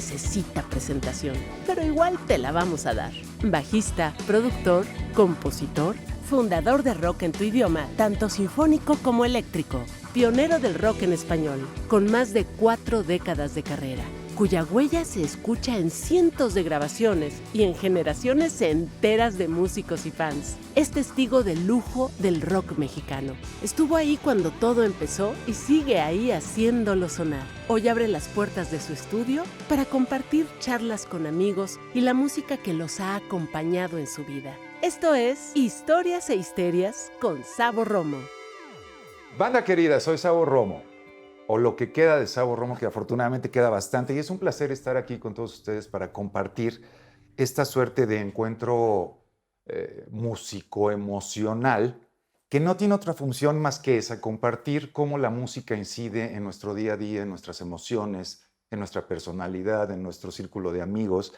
necesita presentación, pero igual te la vamos a dar. Bajista, productor, compositor, fundador de rock en tu idioma, tanto sinfónico como eléctrico. Pionero del rock en español, con más de 4 décadas de carrera, cuya huella se escucha en cientos de grabaciones y en generaciones enteras de músicos y fans. Es testigo del lujo del rock mexicano. Estuvo ahí cuando todo empezó y sigue ahí haciéndolo sonar. Hoy abre las puertas de su estudio para compartir charlas con amigos y la música que los ha acompañado en su vida. Esto es Historias e Histerias con Sabo Romo. Banda querida, soy Sabo Romo, o lo que queda de Sabo Romo, que afortunadamente queda bastante, y es un placer estar aquí con todos ustedes para compartir esta suerte de encuentro músico, emocional, que no tiene otra función más que esa, compartir cómo la música incide en nuestro día a día, en nuestras emociones, en nuestra personalidad, en nuestro círculo de amigos,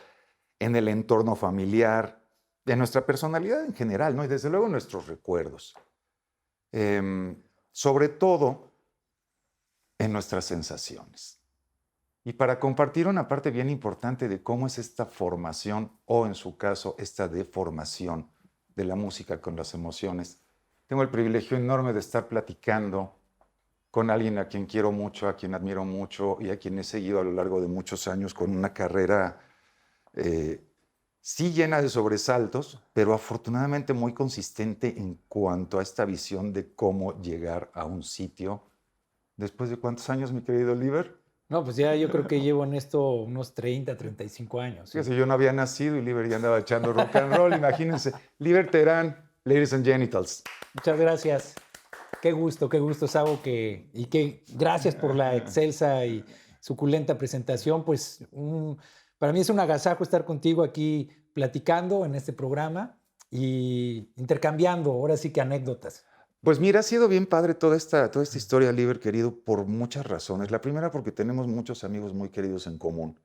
en el entorno familiar, en nuestra personalidad en general, ¿no? Y desde luego en nuestros recuerdos. Sobre todo en nuestras sensaciones. Y para compartir una parte bien importante de cómo es esta formación, o en su caso, esta deformación de la música con las emociones, tengo el privilegio enorme de estar platicando con alguien a quien quiero mucho, a quien admiro mucho y a quien he seguido a lo largo de muchos años con una carrera sí llena de sobresaltos, pero afortunadamente muy consistente en cuanto a esta visión de cómo llegar a un sitio. ¿Después de cuántos años, mi querido Liber? No, pues ya yo creo que llevo en esto unos 30, 35 años. Sí, yo no había nacido y Liber ya andaba echando rock and roll, imagínense. Liber Terán, Ladies and Genitals. Muchas gracias. Qué gusto, Sabo, gracias por la excelsa y suculenta presentación. Pues para mí es un agasajo estar contigo aquí platicando en este programa y intercambiando, ahora sí que anécdotas. Pues mira, ha sido bien padre toda esta historia, Liber, querido, por muchas razones. La primera, porque tenemos muchos amigos muy queridos en común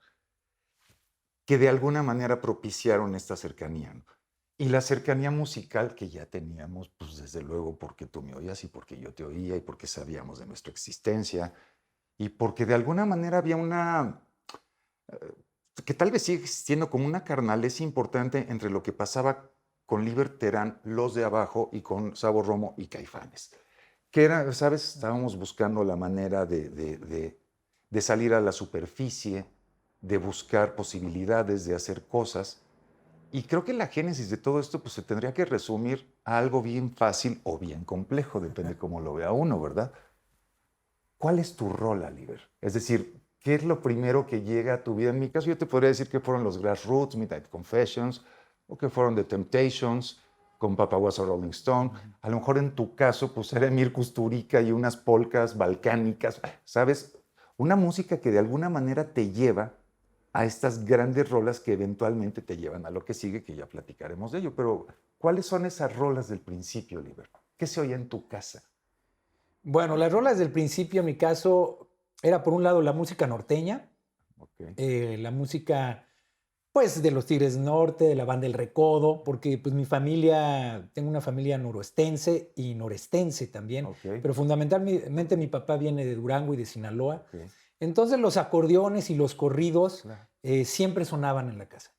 que de alguna manera propiciaron esta cercanía, ¿no? Y la cercanía musical que ya teníamos, pues desde luego porque tú me oías y porque yo te oía y porque sabíamos de nuestra existencia y porque de alguna manera había una, que tal vez sigue existiendo como una carnaleza importante entre lo que pasaba con Liber Terán, Los de Abajo, y con Sabo Romo y Caifanes. Que era, ¿sabes? Estábamos buscando la manera de salir a la superficie, de buscar posibilidades, de hacer cosas. Y creo que la génesis de todo esto pues, se tendría que resumir a algo bien fácil o bien complejo, depende cómo lo vea uno, ¿verdad? ¿Cuál es tu rol, Liber? Es decir, ¿qué es lo primero que llega a tu vida? En mi caso, yo te podría decir que fueron los Grassroots, Midnight Confessions, o que fueron The Temptations, con Papa Was a Rolling Stone. A lo mejor en tu caso, pues era Emir Kusturica y unas polcas balcánicas, ¿sabes? Una música que de alguna manera te lleva a estas grandes rolas que eventualmente te llevan a lo que sigue, que ya platicaremos de ello. Pero, ¿cuáles son esas rolas del principio, Liber? ¿Qué se oía en tu casa? Bueno, las rolas del principio, en mi caso, era por un lado la música norteña, la música pues de los Tigres del Norte, de la Banda El Recodo, porque pues tengo una familia noroestense y norestense también, pero fundamentalmente mi papá viene de Durango y de Sinaloa. Entonces los acordeones y los corridos siempre sonaban en la casa.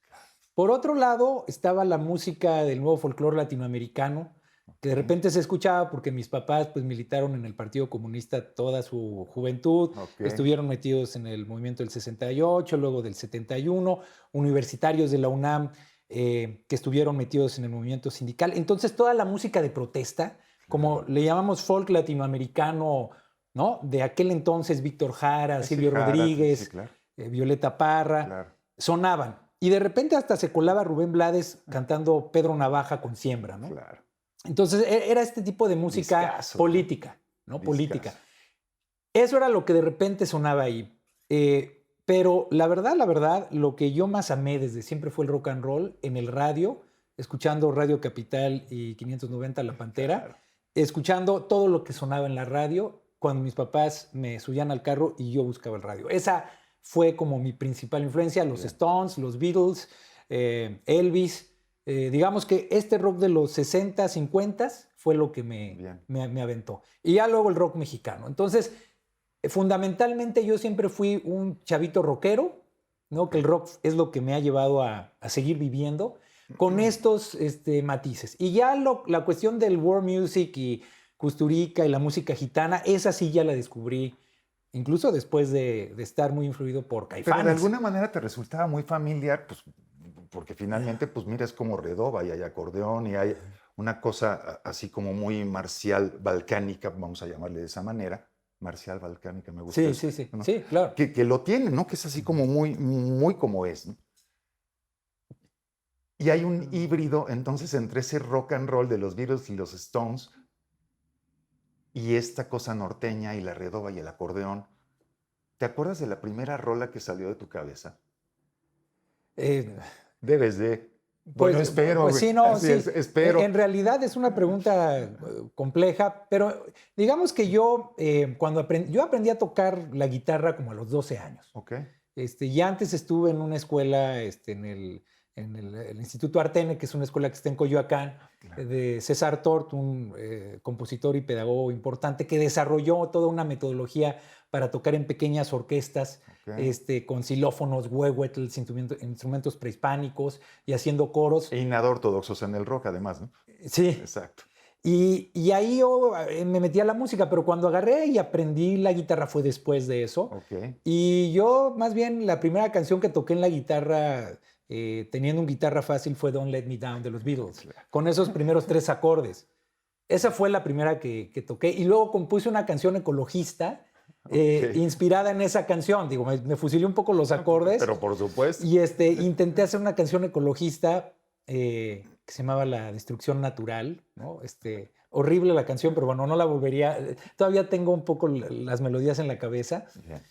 Por otro lado estaba la música del nuevo folclore latinoamericano, que de repente se escuchaba porque mis papás pues militaron en el Partido Comunista toda su juventud, estuvieron metidos en el movimiento del 68, luego del 71, universitarios de la UNAM que estuvieron metidos en el movimiento sindical. Entonces toda la música de protesta, como le llamamos folk latinoamericano, ¿no? De aquel entonces, Víctor Jara, Silvio Rodríguez, Violeta Parra, sonaban. Y de repente hasta se colaba Rubén Blades cantando Pedro Navaja con Siembra, ¿no? Entonces era este tipo de música Discazo, política, ¿no? Discazo. Política. Eso era lo que de repente sonaba ahí. Pero la verdad, lo que yo más amé desde siempre fue el rock and roll en el radio, escuchando Radio Capital y 590 La Pantera, escuchando todo lo que sonaba en la radio cuando mis papás me subían al carro y yo buscaba el radio. Esa fue como mi principal influencia, los Stones, los Beatles, Elvis. Digamos que este rock de los 60, 50 fue lo que me aventó. Y ya luego el rock mexicano. Entonces, fundamentalmente yo siempre fui un chavito rockero ¿no? Que el rock es lo que me ha llevado a seguir viviendo con estos matices. Y ya la cuestión del world music y Kusturica y la música gitana, esa sí ya la descubrí, incluso después de estar muy influido por Caifanes. Pero de alguna manera te resultaba muy familiar, pues, porque finalmente, pues mira, es como redoba y hay acordeón y hay una cosa así como muy marcial, balcánica, vamos a llamarle de esa manera. Marcial, balcánica, me gusta. Sí, eso, sí, ¿no? sí, claro. Que lo tiene, ¿no? Que es así como muy, muy como es, ¿no? Y hay un híbrido, entonces, entre ese rock and roll de los Beatles y los Stones y esta cosa norteña y la redoba y el acordeón. ¿Te acuerdas de la primera rola que salió de tu cabeza? Debes de. Bueno, espero. Pues sí, no, sí. Espero. En realidad es una pregunta compleja, pero digamos que yo, yo aprendí a tocar la guitarra como a los 12 años. Ok. Ya antes estuve en una escuela, el Instituto Artene, que es una escuela que está en Coyoacán, Claro. de César Tort, un compositor y pedagogo importante, que desarrolló toda una metodología para tocar en pequeñas orquestas, Ok. con xilófonos, huehuetl, instrumentos prehispánicos y haciendo coros. Y nada ortodoxos en el rock, además, ¿no? Sí. Exacto. Y ahí yo me metí a la música, pero cuando agarré y aprendí la guitarra fue después de eso. Ok. Y yo, más bien, la primera canción que toqué en la guitarra, teniendo un guitarra fácil, fue Don't Let Me Down de los Beatles, Claro. con esos primeros 3 acordes. Esa fue la primera que toqué. Y luego compuse una canción ecologista, inspirada en esa canción. Digo, me fusilé un poco los acordes. Pero por supuesto. Y intenté hacer una canción ecologista que se llamaba La Destrucción Natural, ¿no? Horrible la canción, pero bueno, no la volvería. Todavía tengo un poco las melodías en la cabeza. Bien.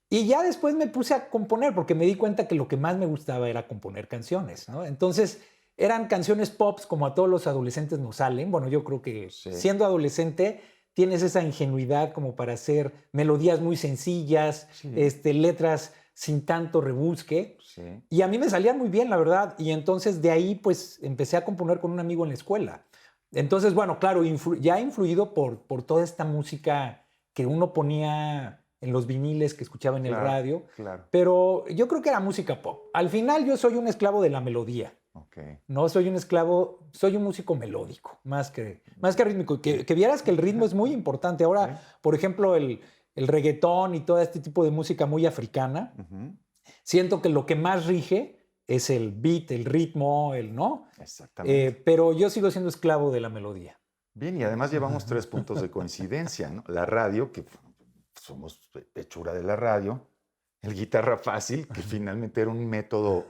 Y ya después me puse a componer porque me di cuenta que lo que más me gustaba era componer canciones, ¿no? Entonces eran canciones pops como a todos los adolescentes nos salen. Bueno, yo creo que siendo adolescente tienes esa ingenuidad como para hacer melodías muy sencillas, letras sin tanto rebusque. Sí. Y a mí me salían muy bien, la verdad. Y entonces de ahí pues empecé a componer con un amigo en la escuela. Entonces, bueno, claro, ya influido por toda esta música que uno ponía en los viniles que escuchaba en el radio. Claro. Pero yo creo que era música pop. Al final yo soy un esclavo de la melodía. Okay. No soy un esclavo, soy un músico melódico, más que rítmico. Que vieras que el ritmo es muy importante. Ahora, por ejemplo, el reggaetón y todo este tipo de música muy africana, siento que lo que más rige es el beat, el ritmo, ¿no? Exactamente. Pero yo sigo siendo esclavo de la melodía. Bien, y además llevamos 3 puntos de coincidencia, ¿no? La radio, que somos hechura de la radio, el guitarra fácil, que finalmente era un método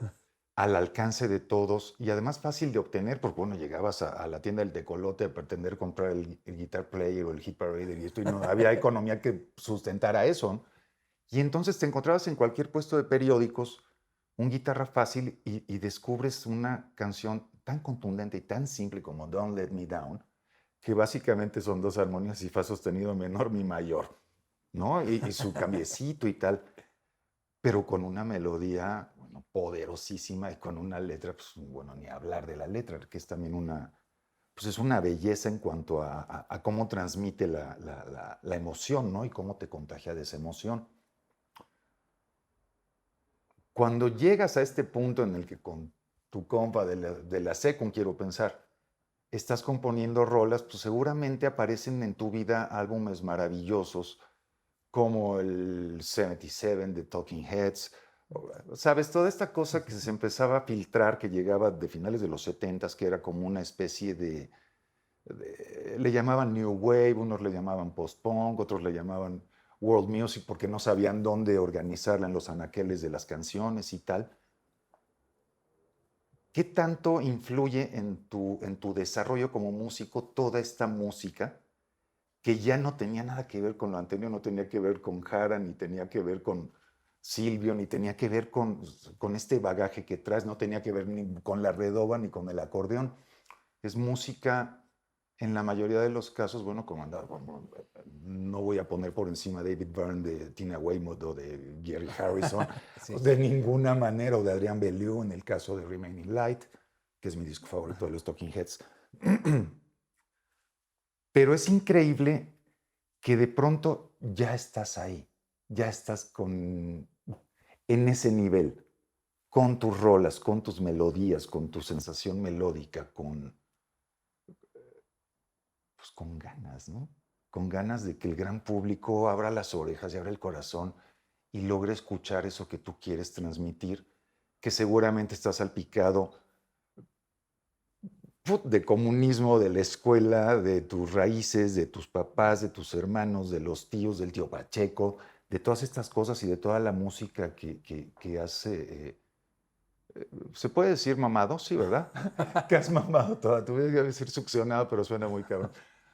al alcance de todos y además fácil de obtener, porque bueno, llegabas a la tienda del tecolote a pretender comprar el Guitar Player o el Hit Parader y esto, y no había economía que sustentara eso, ¿no? Y entonces te encontrabas en cualquier puesto de periódicos un guitarra fácil y descubres una canción tan contundente y tan simple como Don't Let Me Down, que básicamente son 2 armonías y fa sostenido menor, mi mayor, ¿no? Y su cambiecito y tal, pero con una melodía, bueno, poderosísima y con una letra, pues, bueno, ni hablar de la letra, que es también pues es una belleza en cuanto a cómo transmite la emoción, ¿no? Y cómo te contagia de esa emoción. Cuando llegas a este punto en el que con tu compa de la Secund, quiero pensar, estás componiendo rolas, pues seguramente aparecen en tu vida álbumes maravillosos como el 77 de Talking Heads, ¿sabes? Toda esta cosa que se empezaba a filtrar, que llegaba de finales de los 70s, que era como una especie le llamaban New Wave, unos le llamaban post-punk, otros le llamaban World Music porque no sabían dónde organizarla en los anaqueles de las canciones y tal. ¿Qué tanto influye en tu desarrollo como músico toda esta música que ya no tenía nada que ver con lo anterior, no tenía que ver con Jara, ni tenía que ver con Silvio, ni tenía que ver con este bagaje que traes, no tenía que ver ni con la redoba ni con el acordeón? Es música, en la mayoría de los casos, bueno, comandada. No voy a poner por encima David Byrne de Tina Weymouth o de Gary Harrison, sí, de ninguna manera, o de Adrian Belew en el caso de Remaining Light, que es mi disco favorito de los Talking Heads. Pero es increíble que de pronto ya estás ahí, ya estás en ese nivel. con tus rolas, con tus melodías, con tu sensación melódica, pues con ganas, ¿no? Con ganas de que el gran público abra las orejas y abra el corazón y logre escuchar eso que tú quieres transmitir, que seguramente está salpicado de comunismo, de la escuela, de tus raíces, de tus papás, de tus hermanos, de los tíos, del tío Pacheco, de todas estas cosas y de toda la música que hace... ¿Se puede decir mamado? Sí, ¿verdad? Que has mamado toda tu vida. Debe decir succionado, pero suena muy cabrón.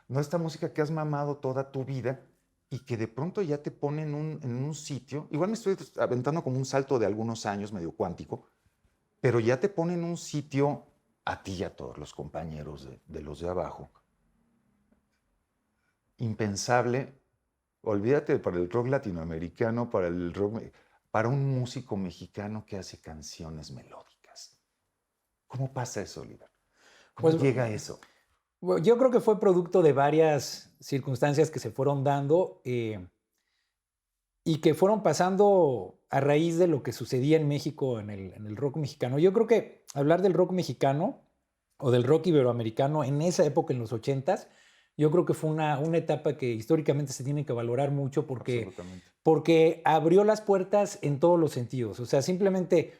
No, esta música que has mamado toda tu vida y que de pronto ya te pone en un sitio. Igual me estoy aventando como un salto de algunos años, medio cuántico, pero ya te pone en un sitio a ti y a todos los compañeros de los de abajo. Impensable. Olvídate para el rock latinoamericano, para un músico mexicano que hace canciones melódicas. ¿Cómo pasa eso, Oliver? ¿Cómo llega a eso? Yo creo que fue producto de varias circunstancias que se fueron dando y que fueron pasando a raíz de lo que sucedía en México en el rock mexicano. Yo creo que hablar del rock mexicano o del rock iberoamericano en esa época, en los 80s, yo creo que fue una etapa que históricamente se tiene que valorar mucho porque abrió las puertas en todos los sentidos. O sea, simplemente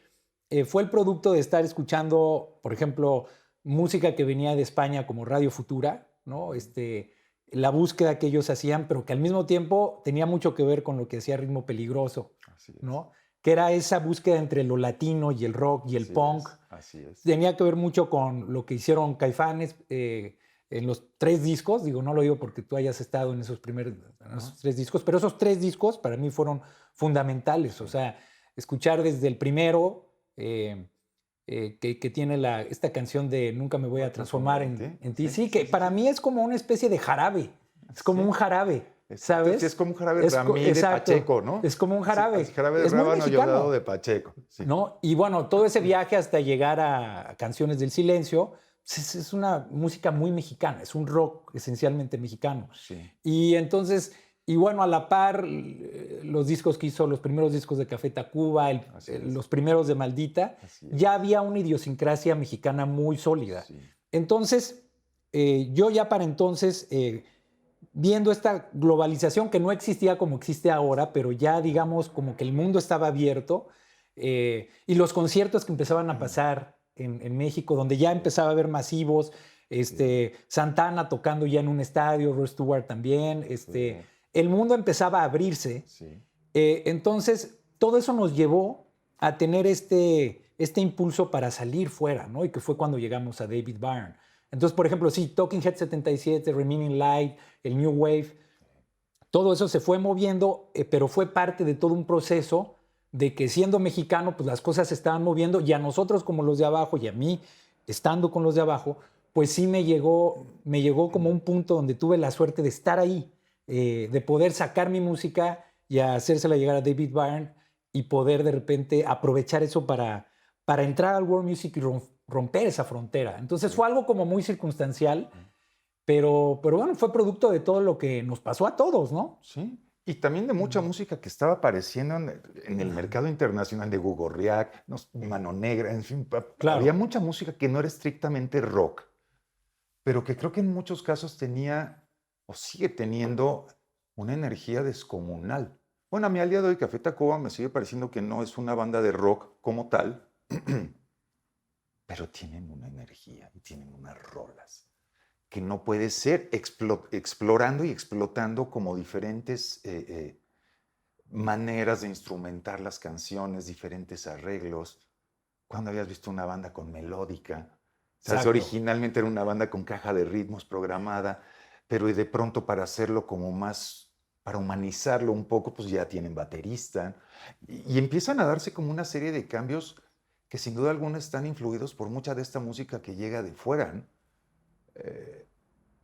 fue el producto de estar escuchando, por ejemplo, música que venía de España como Radio Futura, ¿no? La búsqueda que ellos hacían, pero que al mismo tiempo tenía mucho que ver con lo que hacía Ritmo Peligroso, ¿no? Que era esa búsqueda entre lo latino y el rock y el punk. Así es. Tenía que ver mucho con lo que hicieron Caifanes en los 3 discos. Digo, no lo digo porque tú hayas estado en esos esos 3 discos, pero esos 3 discos para mí fueron fundamentales. O sea, escuchar desde el primero, que tiene esta canción de Nunca me voy a transformar en ti. Sí, que para mí es como una especie de jarabe. Es como un jarabe, ¿sabes? Sí, es como un jarabe Ramí de Pacheco, ¿no? Es como un jarabe. Sí, jarabe de rábano yodado de Pacheco. Sí. ¿No? Y bueno, todo ese viaje hasta llegar a Canciones del Silencio, pues es una música muy mexicana, es un rock esencialmente mexicano. Sí. Y entonces, y bueno, a la par, los discos que hizo, los primeros discos de Café Tacuba, los primeros de Maldita, ya había una idiosincrasia mexicana muy sólida. Sí. Entonces, yo ya para entonces, viendo esta globalización que no existía como existe ahora, pero ya digamos como que el mundo estaba abierto, y los conciertos que empezaban a pasar en México, donde ya empezaba a haber masivos, Santana tocando ya en un estadio, Rod Stewart también, el mundo empezaba a abrirse. Sí. Entonces, todo eso nos llevó a tener este impulso para salir fuera, ¿no? Y que fue cuando llegamos a David Byrne. Entonces, por ejemplo, sí, Talking Head 77, Remaining Light, el New Wave, todo eso se fue moviendo, pero fue parte de todo un proceso de que siendo mexicano, pues las cosas se estaban moviendo y a nosotros como los de abajo y a mí, estando con los de abajo, pues sí me llegó como un punto donde tuve la suerte de estar ahí, de poder sacar mi música y hacérsela llegar a David Byrne y poder de repente aprovechar eso para entrar al world music y romper esa frontera. Entonces fue algo como muy circunstancial, pero bueno, fue producto de todo lo que nos pasó a todos, ¿no? Sí. Y también de mucha música que estaba apareciendo en el mercado internacional, de Gugorriac, Mano Negra, en fin. Claro. Había mucha música que no era estrictamente rock, pero que creo que en muchos casos tenía o sigue teniendo una energía descomunal. Bueno, a mí al día de hoy Café Tacuba me sigue pareciendo que no es una banda de rock como tal, pero tienen una energía y tienen unas rolas que no puede ser explorando y explotando como diferentes maneras de instrumentar las canciones, diferentes arreglos. ¿Cuándo habías visto una banda con melódica? O sea, originalmente era una banda con caja de ritmos programada, pero de pronto para hacerlo como más, para humanizarlo un poco, pues ya tienen baterista. Y empiezan a darse como una serie de cambios que sin duda alguna están influidos por mucha de esta música que llega de fuera, ¿no?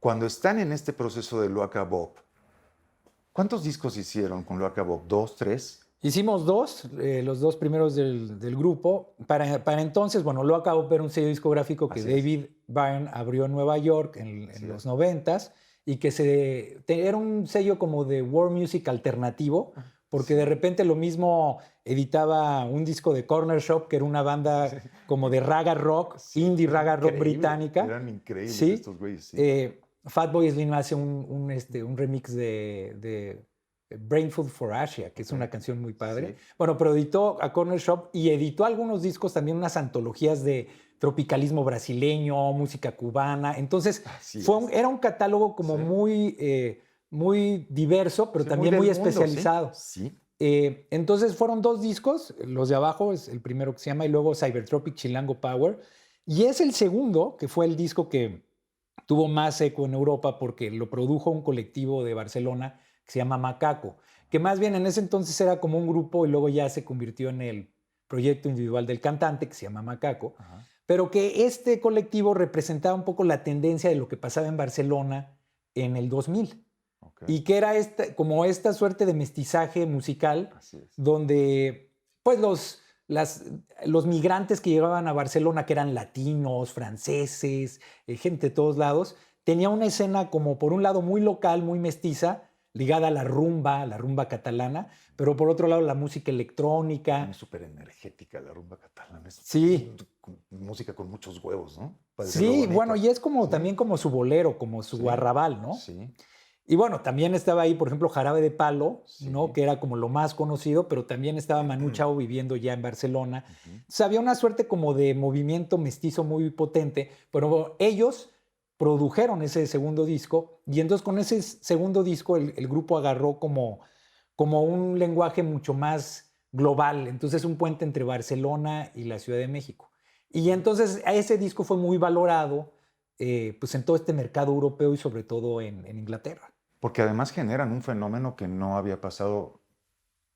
Cuando están en este proceso de Loaca Bob, ¿cuántos discos hicieron con Loaca Bob? ¿2, 3? Hicimos 2, los 2 primeros del grupo. Para entonces, bueno, Loaca Bob era un sello discográfico que David Byrne abrió en Nueva York en los 90s y que era un sello como de world music alternativo, porque de repente lo mismo editaba un disco de Corner Shop, que era una banda como de raga rock, indie raga rock británica. Eran increíbles ¿sí? estos güeyes, sí. Fatboy Slim hace un remix de Brain Food for Asia, que es una canción muy padre. Sí. Bueno, pero editó a Corner Shop y editó algunos discos, también unas antologías de tropicalismo brasileño, música cubana. Entonces, era un catálogo como muy diverso, pero también muy especializado. Sí. Entonces fueron 2 discos, los de abajo es el primero que se llama, y luego Cybertropic Chilango Power. Y es el segundo, que fue el disco que tuvo más eco en Europa porque lo produjo un colectivo de Barcelona que se llama Macaco, que más bien en ese entonces era como un grupo y luego ya se convirtió en el proyecto individual del cantante que se llama Macaco. Ajá. Pero que este colectivo representaba un poco la tendencia de lo que pasaba en Barcelona en el 2000. Okay. Y que era como esta suerte de mestizaje musical donde pues los migrantes que llegaban a Barcelona, que eran latinos, franceses, gente de todos lados, tenía una escena como por un lado muy local, muy mestiza, ligada a la rumba catalana, pero por otro lado la música electrónica. Es súper energética la rumba catalana. Sí. Música con muchos huevos, ¿no? Sí, bueno, y es como también como su bolero, como su arrabal, ¿no? Sí. Y bueno, también estaba ahí, por ejemplo, Jarabe de Palo, ¿no? Que era como lo más conocido, pero también estaba Manu Chao viviendo ya en Barcelona. Entonces había una suerte como de movimiento mestizo muy potente, pero ellos produjeron ese segundo disco y entonces con ese segundo disco el grupo agarró como un lenguaje mucho más global, entonces un puente entre Barcelona y la Ciudad de México. Y entonces ese disco fue muy valorado pues en todo este mercado europeo y sobre todo en Inglaterra. Porque además generan un fenómeno que no había pasado,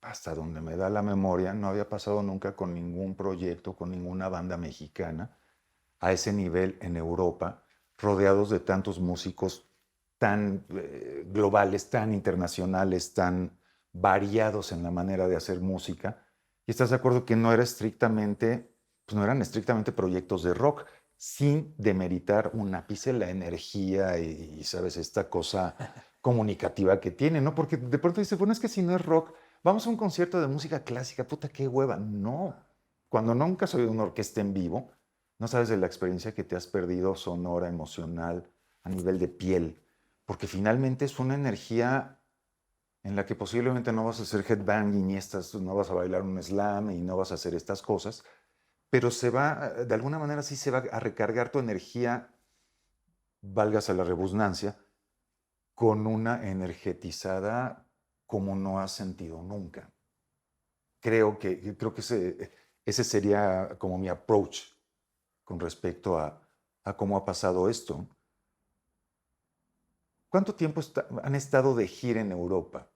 hasta donde me da la memoria, no había pasado nunca con ningún proyecto, con ninguna banda mexicana a ese nivel en Europa, rodeados de tantos músicos tan globales, tan internacionales, tan variados en la manera de hacer música. Y estás de acuerdo que no eran estrictamente proyectos de rock, sin demeritar un ápice la energía y ¿sabes? Esta cosa comunicativa que tiene, ¿no? Porque de pronto dices, bueno, es que si no es rock, vamos a un concierto de música clásica, puta, qué hueva. No. Cuando nunca has oído una orquesta en vivo, no sabes de la experiencia que te has perdido sonora, emocional, a nivel de piel. Porque finalmente es una energía en la que posiblemente no vas a hacer headbanging y no vas a bailar un slam y no vas a hacer estas cosas, pero de alguna manera sí se va a recargar tu energía, válgase la redundancia, con una energetizada como no has sentido nunca. Creo que ese sería como mi approach con respecto a cómo ha pasado esto. ¿Cuánto tiempo han estado de gira en Europa?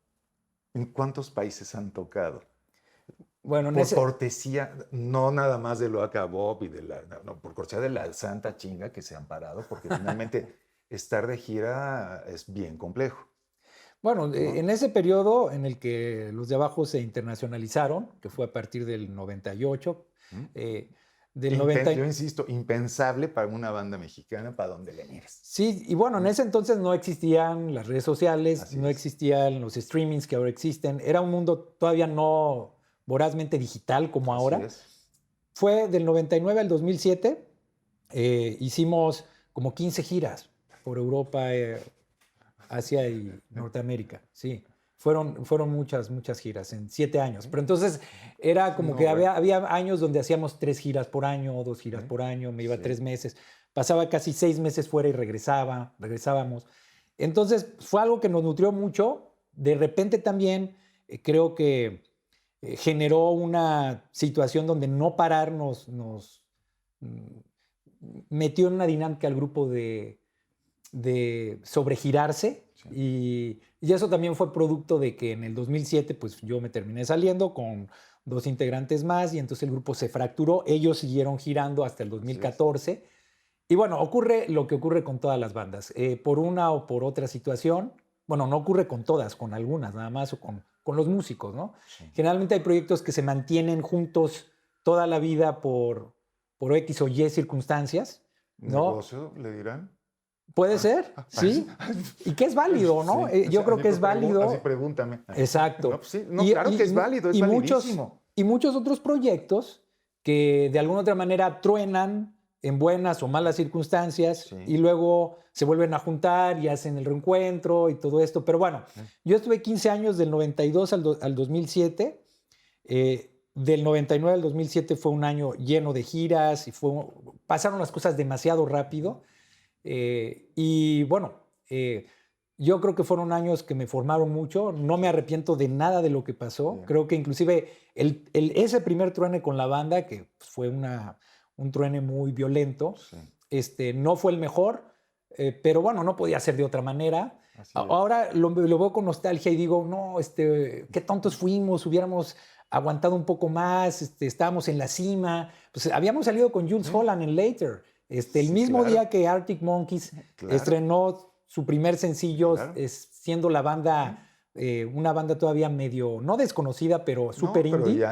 ¿En cuántos países han tocado? Bueno, por cortesía, no nada más de Loaca Bob y por cortesía de la santa chinga que se han parado, porque finalmente estar de gira es bien complejo. Bueno, ¿no? En ese periodo en el que los de abajo se internacionalizaron, que fue a partir del 98, Yo insisto, impensable para una banda mexicana, para donde le mires. Sí, y bueno, en ese entonces no existían las redes sociales, no existían los streamings que ahora existen, era un mundo todavía no vorazmente digital como ahora. Fue del 99 al 2007, hicimos como 15 giras por Europa, Asia y Norteamérica, sí. Fueron muchas giras en 7 años. Pero entonces era como que había años donde hacíamos 3 giras por año, 2 giras por año, me iba 3 meses. Pasaba casi 6 meses fuera y regresábamos. Entonces fue algo que nos nutrió mucho. De repente también creo que generó una situación donde no parar nos metió en una dinámica al grupo de sobregirarse. Sí. Y eso también fue producto de que en el 2007 pues yo me terminé saliendo con 2 integrantes más y entonces el grupo se fracturó. Ellos siguieron girando hasta el 2014. Sí. Y bueno, ocurre lo que ocurre con todas las bandas. Por una o por otra situación, bueno, no ocurre con todas, con algunas nada más o con los músicos, ¿no? Sí. Generalmente hay proyectos que se mantienen juntos toda la vida por X o Y circunstancias, ¿no? ¿Negocio, le dirán? Puede ser, sí. Y que es válido, ¿no? Sí, Yo creo que es válido. Así pregúntame. Exacto. No, pues sí, no, claro que es válido, es validísimo. Y muchos otros proyectos que de alguna otra manera truenan en buenas o malas circunstancias y luego se vuelven a juntar y hacen el reencuentro y todo esto. Pero bueno, yo estuve 15 años del 92 al 2007. Del 99 al 2007 fue un año lleno de giras y pasaron las cosas demasiado rápido. Y bueno, yo creo que fueron años que me formaron mucho. No me arrepiento de nada de lo que pasó. Bien. Creo que inclusive ese primer truene con la banda, que fue un truene muy violento, no fue el mejor, pero bueno, no podía ser de otra manera. Ahora lo veo con nostalgia y digo, no, qué tontos fuimos, hubiéramos aguantado un poco más, estábamos en la cima. Pues habíamos salido con Jools Holland en Later. El mismo día que Arctic Monkeys estrenó su primer sencillo, siendo la banda, una banda todavía medio, no desconocida, pero súper indie.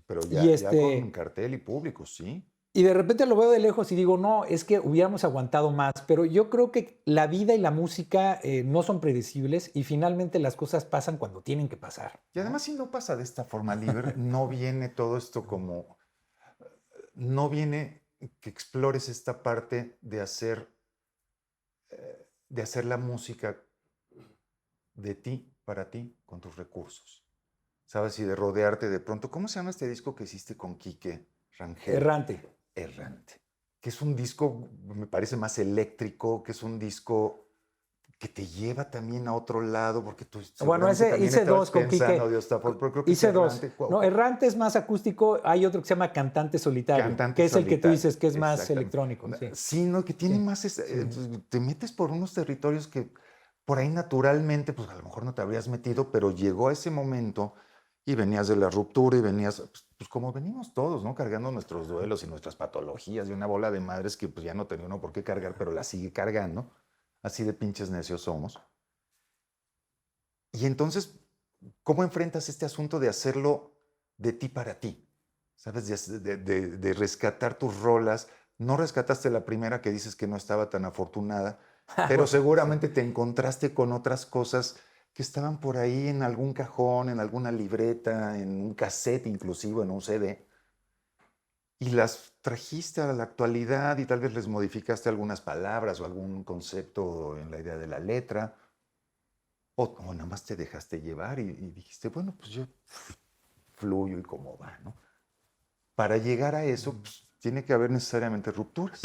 Pero ya con cartel y público, sí. Y de repente lo veo de lejos y digo, no, es que hubiéramos aguantado más. Pero yo creo que la vida y la música no son predecibles y finalmente las cosas pasan cuando tienen que pasar. Y además, si no pasa de esta forma libre, no viene todo esto como... No viene que explores esta parte de hacer la música de ti, para ti, con tus recursos. ¿Sabes? Y de rodearte de pronto. ¿Cómo se llama este disco que hiciste con Quique Rangel? Errante. Que es un disco, me parece más eléctrico, que es un disco que te lleva también a otro lado, porque tú... Bueno, hice dos con Quique. Hice dos. No, Errante es más acústico. Hay otro que se llama Cantante Solitario, que es el que tú dices que es más electrónico. Sí, no, que tiene más... Te metes por unos territorios que por ahí naturalmente, pues a lo mejor no te habrías metido, pero llegó a ese momento y venías de la ruptura y venías... Pues como venimos todos, ¿no? Cargando nuestros duelos y nuestras patologías y una bola de madres que pues ya no tenía uno por qué cargar, pero la sigue cargando. Así de pinches necios somos. Y entonces, ¿cómo enfrentas este asunto de hacerlo de ti para ti? ¿Sabes? De rescatar tus rolas. No rescataste la primera que dices que no estaba tan afortunada, pero seguramente te encontraste con otras cosas que estaban por ahí en algún cajón, en alguna libreta, en un cassette inclusive, en un CD. Y las trajiste a la actualidad y tal vez les modificaste algunas palabras o algún concepto en la idea de la letra. O nada más te dejaste llevar y dijiste, bueno, pues yo fluyo y cómo va, ¿no? Para llegar a eso, pues, tiene que haber necesariamente rupturas.